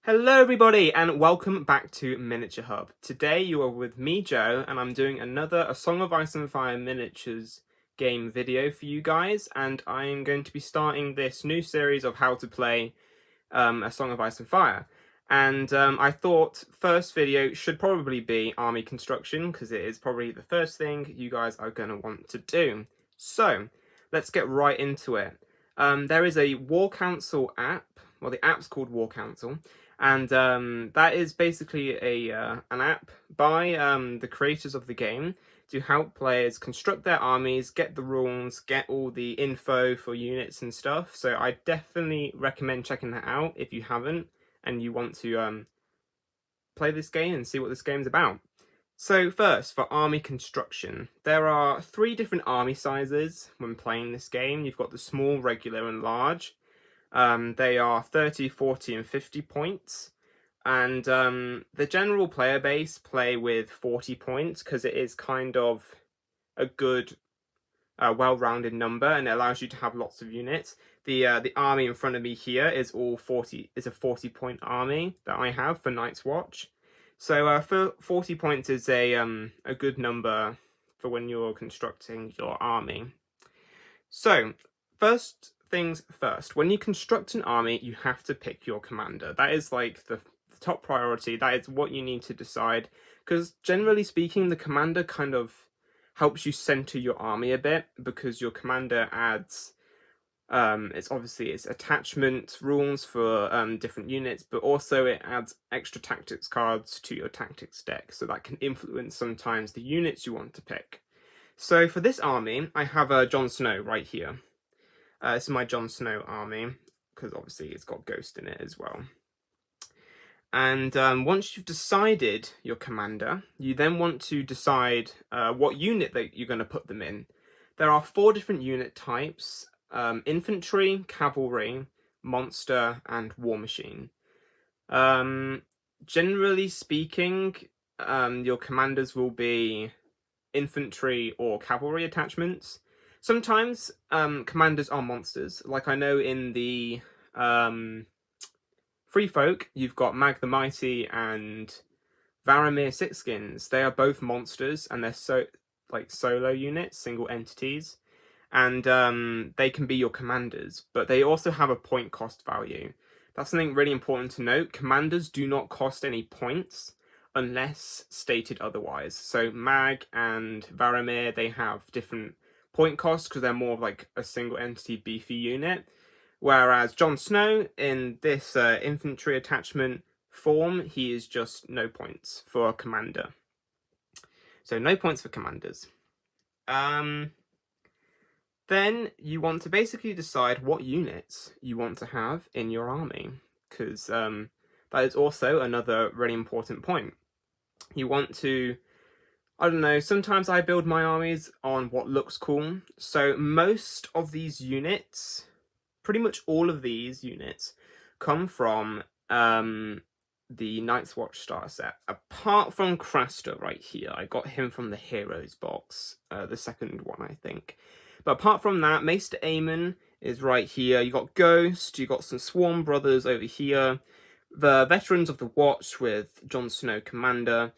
Hello everybody and welcome back to Miniature Hub. Today you are with me, Joe, and I'm doing another A Song of Ice and Fire miniatures game video for you guys, and I'm going to be starting this new series of how to play A Song of Ice and Fire. And I thought first video should probably be army construction, because it is probably the first thing you guys are going to want to do. So let's get right into it. There is a War Council app. Well, the app's called War Council. And that is basically an app by the creators of the game to help players construct their armies, get the rules, get all the info for units and stuff. So I definitely recommend checking that out if you haven't and you want to play this game and see what this game's about. So first, for army construction, there are 3 different army sizes when playing this game. You've got the small, regular and large. They are 30, 40 and 50 points, and the general player base play with 40 points because it is kind of a good, well-rounded number, and it allows you to have lots of units. The army in front of me here is all 40. Is a 40-point army that I have for Night's Watch. So for 40 points is a good number for when you're constructing your army. So first things first, when you construct an army, you have to pick your commander. That is like the top priority. That is what you need to decide, because generally speaking, the commander kind of helps you center your army a bit, because your commander adds it's attachment rules for different units, but also it adds extra tactics cards to your tactics deck, so that can influence sometimes the units you want to pick. So for this army, I have Jon Snow right here. This is my Jon Snow army, because obviously it's got Ghost in it as well. And once you've decided your commander, you then want to decide what unit that you're going to put them in. There are 4 different unit types: infantry, cavalry, monster, and war machine. Generally speaking, your commanders will be infantry or cavalry attachments. Sometimes commanders are monsters. Like I know in the Free Folk, you've got Mag the Mighty and Varamir Sixskins. They are both monsters, and they're solo units, single entities, and they can be your commanders. But they also have a point cost value. That's something really important to note. Commanders do not cost any points unless stated otherwise. So Mag and Varamir, they have different point costs because they're more of like a single entity beefy unit, whereas Jon Snow in this infantry attachment form, he is just no points for a commander. So no points for commanders. Then you want to basically decide what units you want to have in your army, because that is also another really important point. You want to, I don't know, sometimes I build my armies on what looks cool. So most of these units, pretty much all of these units, come from the Night's Watch starter set. Apart from Craster right here. I got him from the Heroes box, the second one, I think. But apart from that, Maester Aemon is right here. You got Ghost, you got some Swarm Brothers over here. The Veterans of the Watch with Jon Snow Commander.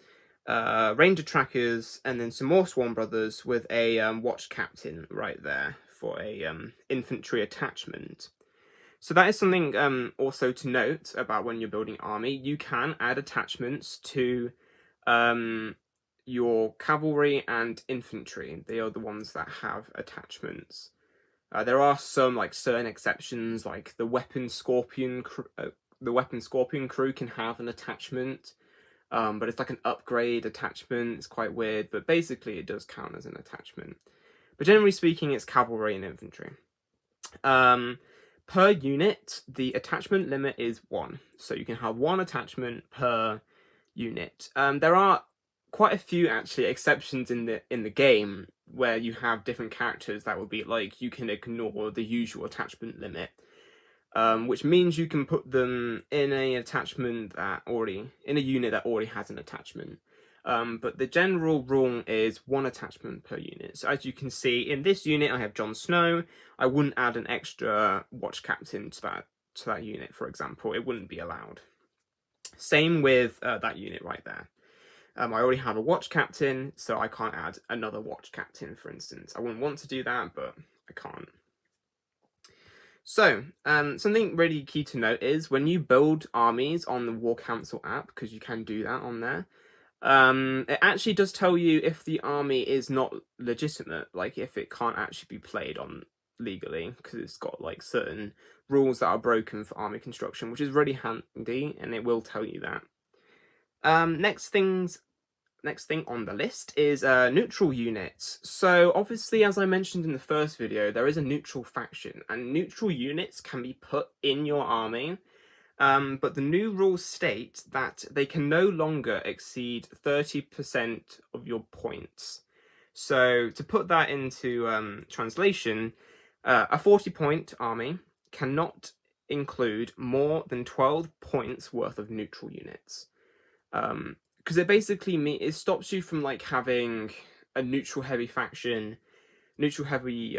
Ranger Trackers, and then some more Swarm Brothers with a Watch Captain right there for a infantry attachment. So that is something also to note about when you're building army. You can add attachments to your cavalry and infantry. They are the ones that have attachments. There are some certain exceptions, like the Weapon Scorpion crew can have an attachment. But it's like an upgrade attachment. It's quite weird, but basically it does count as an attachment. But generally speaking, it's cavalry and infantry. Per unit, the attachment limit is 1. So you can have 1 attachment per unit. There are quite a few actually exceptions in the game where you have different characters that would be like you can ignore the usual attachment limit. Which means you can put them in a unit that already has an attachment. But the general rule is 1 attachment per unit. So as you can see, in this unit I have Jon Snow. I wouldn't add an extra Watch Captain to that unit, for example. It wouldn't be allowed. Same with that unit right there. I already have a watch captain, so I can't add another watch captain, for instance. I wouldn't want to do that, but I can't. So, something really key to note is when you build armies on the War Council app, because you can do that on there, it actually does tell you if the army is not legitimate, like if it can't actually be played on legally, because it's got like certain rules that are broken for army construction, which is really handy, and it will tell you that. Next thing on the list is neutral units. So obviously, as I mentioned in the first video, there is a neutral faction, and neutral units can be put in your army. But the new rules state that they can no longer exceed 30% of your points. So to put that into translation, a 40-point army cannot include more than 12 points worth of neutral units. Because it basically it stops you from like having a neutral heavy faction, neutral heavy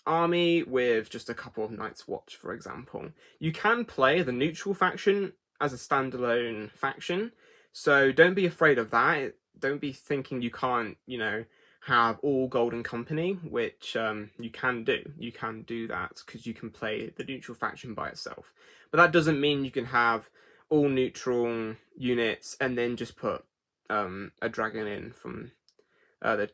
army with just a couple of Night's Watch, for example. You can play the neutral faction as a standalone faction, so don't be afraid of that. Don't be thinking you can't, you know, have all Golden Company, which you can do. You can do that because you can play the neutral faction by itself. But that doesn't mean you can have all neutral units and then just put a dragon in from the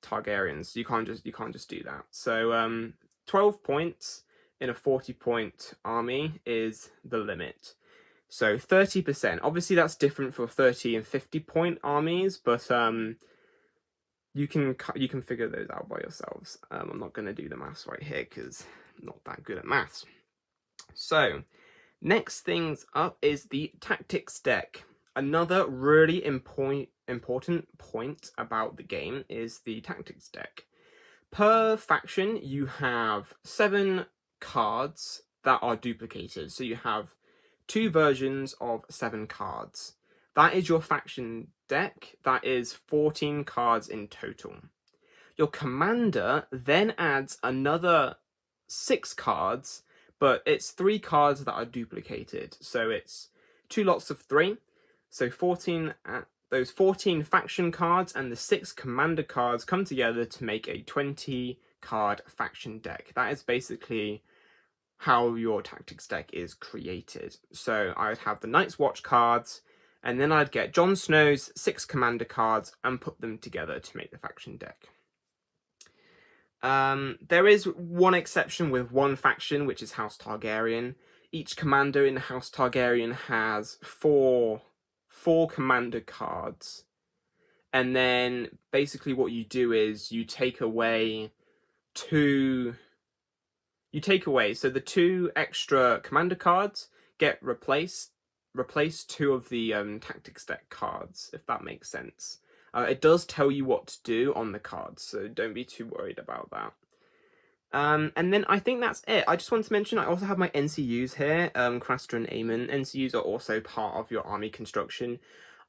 Targaryens. You can't just do that. So 12 points in a 40-point army is the limit. So 30%. Obviously that's different for 30 and 50-point armies, but you can figure those out by yourselves. I'm not going to do the maths right here because I'm not that good at maths. So next things up is the tactics deck. Another really important point about the game is the tactics deck. Per faction, you have 7 cards that are duplicated. So you have 2 versions of 7 cards. That is your faction deck. That is 14 cards in total. Your commander then adds another 6 cards, but it's 3 cards that are duplicated. So it's 2 lots of 3. So 14, those 14 faction cards and the 6 commander cards come together to make a 20-card faction deck. That is basically how your tactics deck is created. So I would have the Night's Watch cards, and then I'd get Jon Snow's 6 commander cards and put them together to make the faction deck. There is one exception with one faction, which is House Targaryen. Each commander in House Targaryen has 4 commander cards, and then basically what you do is you take away so the 2 extra commander cards get replace 2 of the tactics deck cards, if that makes sense. It does tell you what to do on the cards, so don't be too worried about that. And then I think that's it. I just wanted to mention I also have my NCUs here, Craster and Aemon. NCUs are also part of your army construction.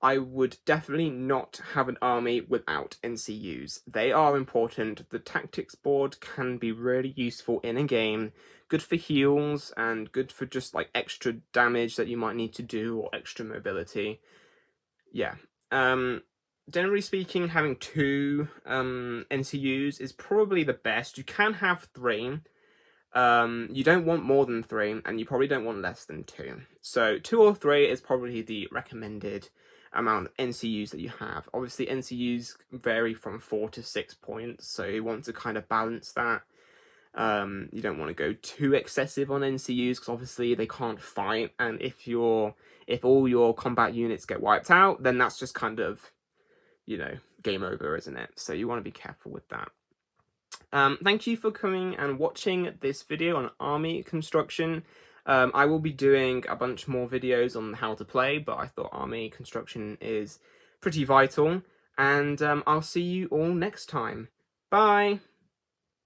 I would definitely not have an army without NCUs. They are important. The tactics board can be really useful in a game. Good for heals and good for just like extra damage that you might need to do or extra mobility. Yeah. Generally speaking, having 2 NCUs is probably the best. You can have 3. You don't want more than 3, and you probably don't want less than 2. So 2 or 3 is probably the recommended amount of NCUs that you have. Obviously, NCUs vary from 4 to 6 points, so you want to kind of balance that. You don't want to go too excessive on NCUs because obviously they can't fight, and if all your combat units get wiped out, then that's just kind of, you know, game over, isn't it? So you want to be careful with that. Thank you for coming and watching this video on army construction. I will be doing a bunch more videos on how to play, but I thought army construction is pretty vital. And I'll see you all next time. Bye!